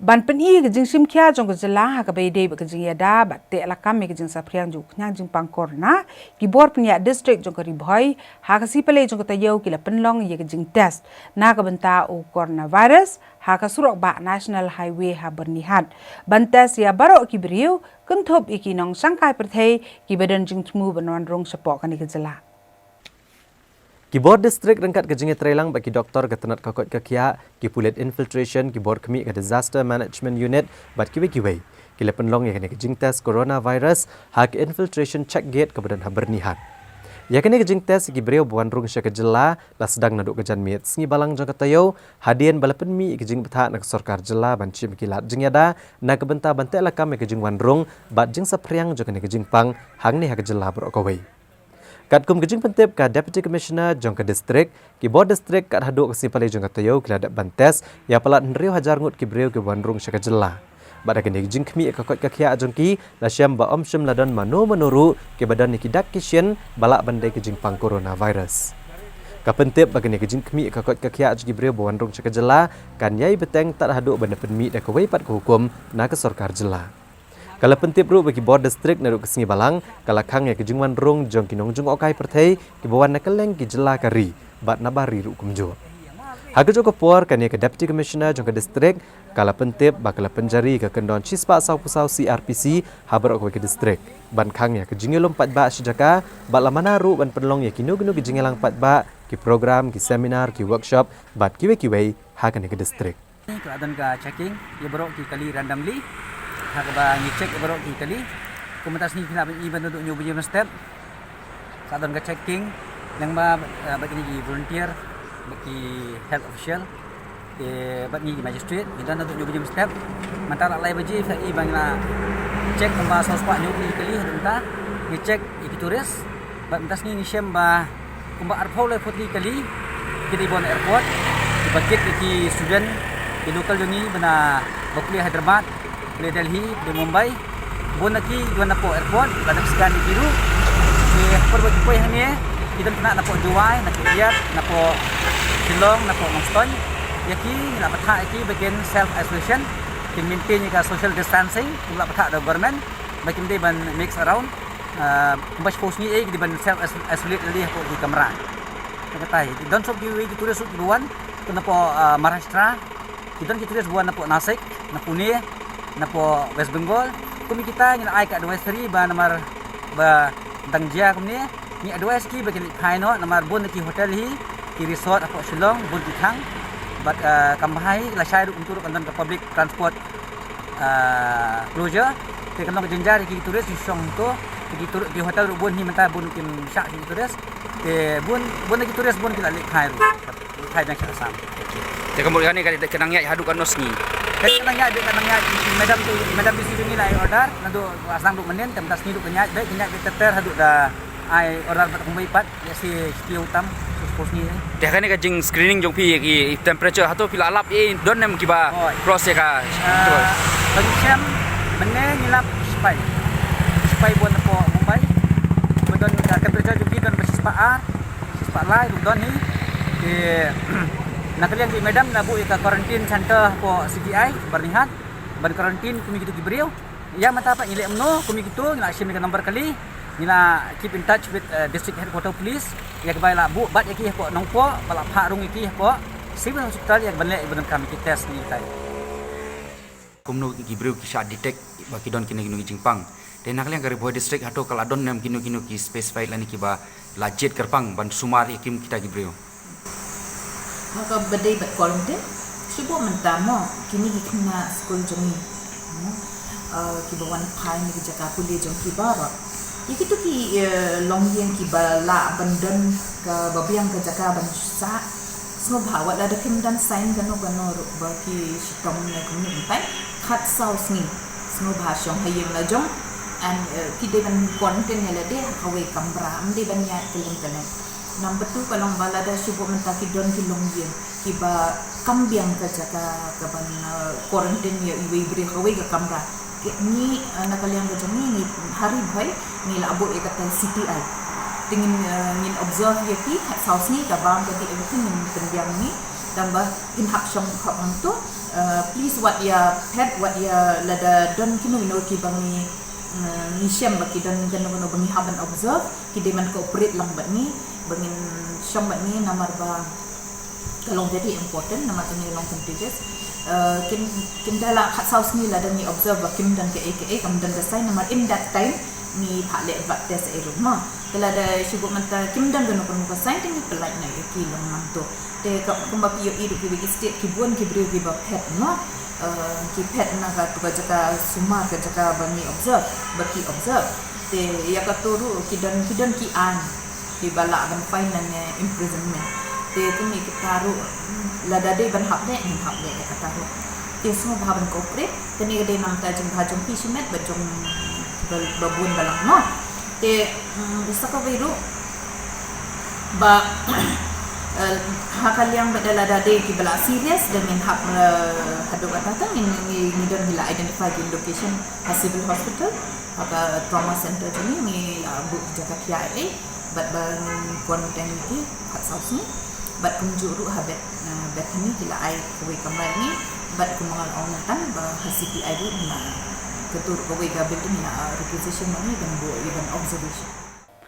ban penhi ke jing sim kya jong ke jela ha ke bede ke jing ya da bat te la kam ke jing sa priang ju knyang Jingpang Corona ki bor pnya district jong ke Ri Bhoi ha ke si pele jong ke tayau ki la penlong ye ke jing test na ke benta o coronavirus ha ke surok ba national highway ha bernihat ban test ya baro ki briew kunthop iki nong sangkai perthei ki badan jing tmu banon rong sepok kan ke jela Keyboard district rengkat ke jingit trelang bagi doktor ke tenat kokot ke kia ki pulit infiltration keyboard kemi ke disaster management unit bat kiwe kila penlong ya kene ke jing test coronavirus hak infiltration check gate ke badan habernihat ya kene ke jing test ki breu buan rung sya ke jela la sedang naduk ke jan miet sngi balang jong katayo hadien balapen mi ke jing betha nak sarkar jela ban chim kilat jing yada na ke benta bante la kam ke jing wan rung bat jing sapriang jong kene ke jingpang hang ni ha ke jela bro kawai kat kum kejing pentip ka deputy commissioner jong ke district ki board district kat haduk ke sipale jong katayo kila dak bantes ya palat nriu hajar ngut ki breu ke wanrung syakajela bada kene jing khmi ka kot ka khia jong ki la syam ba om syam ladan mano menuru ke badan ni kidak kisien balak bandai ke Jingpang Coronavirus ka pentip bagene ke jing khmi ka kot ka khia jong ki breu ba wanrung syakajela kan yai beteng tak haduk benda penmi dak ke pat ke hukum na ke sarkar jela kalau pentip ru bagi board district naruk ke Sengi Balang, kalau kang ya ke Jingwan Rung jong kinong jong okai perthei ke bawan nakeleng ke jela kari bat nabari ru kumjo. Haga jong ke por kan ya ke deputy commissioner jong ke district, kalau pentip bakal penjari ke kendon cispa sau pusau CRPC habar ok ke district. Ban kang ya ke Jingilom 4 ba sejaka bat lamana ru ban penlong ya kinu-kinu ke Jingilang 4 ba ke program ke seminar ke workshop bat kiwe-kiwe hagan ya ke district. Keadaan ka checking ya berok ki kali randomly hak ba ni check baru kali komunitas ni kena iban untuk nyoba je step kadang ka checking yang ba bagi ni volunteer bagi health official bagi magistrate dan untuk nyoba je step mantara lai baji iban na check ba sospak nyoba kali hendak ni check iki turis bantas ni syem ba kumba arpau lai fotli kali kita bon airport dibakit iki student di lokal ni bana bakli Hyderabad di Delhi, di Mumbai, bon lagi jual napo airport, badak segan di biru. Di perbagi poin ni, kita kena napo Juwai, napo Riyadh, napo Shillong, napo Moston. Yaki, nak patah yaki bagian self isolation, kita maintain jika social distancing, kita patah ada government, bagi kita ban mix around. Bas post ni kita ban self isolate lagi apa di kamera. Kita tahu, don't stop you kita tulis buan, kita napo Maharashtra, kita tulis buan napo Nasik, napo Pune. Napo West Bengal kami kita ngin ai ka advisory ba namar ba dangjia kami ni advice ki bagian khai no namar bon ki hotel hi ki resort apo Shillong bon ki thang but kambahai la shai untuk kandan ke public transport closure te kanong jenjar ki turis di song to ki turut di hotel bon hi menta bon kim syak ki turis te bon ki turis bon ki la khai dan sam te kemudian ni kenang ya haduk kanos ni kenangnya madam di sini lah order nado asang duk menen temtas ni duk kenyat baik kenyat teter haduk dah ai order pat kumbai pat ya si skill utam suppose ni dah kan ka jing screening jong pi ki temperature hato pila alap don nem ki ba cross ya ka terus pencem menen nilap spy buat po Mumbai don ka temperature jong pi don spa lai don ni nak kalian di Medan nak buat quarantine center po CGI bernihat ban quarantine kami gitu gibreu ya mata apa nyilek mno kami gitu nak share number kali nila keep in touch with district headquarter police ya kebai la bu bat yaki po nongpo bala pha rung iki po civil hospital yang banle ibn kami ki test ni kai kumno gibreu ki sha detect baki don kini Jingpang dan nak kalian Ri Bhoi district hato kala don nem kinu ki specify lani ki ba lajet kerpang ban sumar yakim kita gibreu maka badai bat quarantine sibo mentamo kini kena school jongi ki bawan pai ni jaka kuliah jong ki bara iki tu ki longyang ki bala bandan ka babiang ka jaka ban sa semua bawa ada kim dan sign gano ba ki sitom na kuni pai khat saus ni semua bahasa hayem la jong and ki de ban quarantine la de hawe kamra amde ban ya keleng Number 2 kalau balada sibo mentaki don kilong yen kiba kambiang ka jaka ka ban quarantine ya iwe bri hawe ka kamra ni nakaliang ka jami ni Ri Bhoi ni labo e kata CTI tingin ngin observe ya ki saus ni ka bang ka di everything ni pendiam ni tambah in hak syong khap tu please what ya pet what ya lada don kinu ki bangi ni syam baki don gano bangi haban observe ki deman cooperate lang bat ni bangin syam bat ni namar ba kalong jadi important nama tu ni long contagious kin dala khat saus ni lada ni observe bakim dan ke aka kam dan dasai namar in that time ni phale advat test e rumah kala ada syubuk manta kim dan gano kan pasai ting pelai na ki long mang tu te ka kumba pi yo idu ki state ki buan ki briew ki ba pet no ki pet na ka tu jaka suma ka jaka bangi observe baki observe te ya ka turu ki dan ki an ki bala ban fine na imprisonment te tu ni ki taru la dade ban hap ne ka taru te semua bahaban corporate te ni gade nam ta jeng bhajong pi simet bajong babun balang no te bisa ka viru ba hakal yang badala dade ki bala serious dengan hak hadu kata ni don hila identify in location civil hospital apa trauma center ni ni bu jaga KIA bat bang konten ni hak saus ni bat kunjuru habet bat ni hila ai kuwi kamrai ni bat kumangal onatan ba hasipi ai du na ketur kuwi gabil ni requisition ni dan bu even observation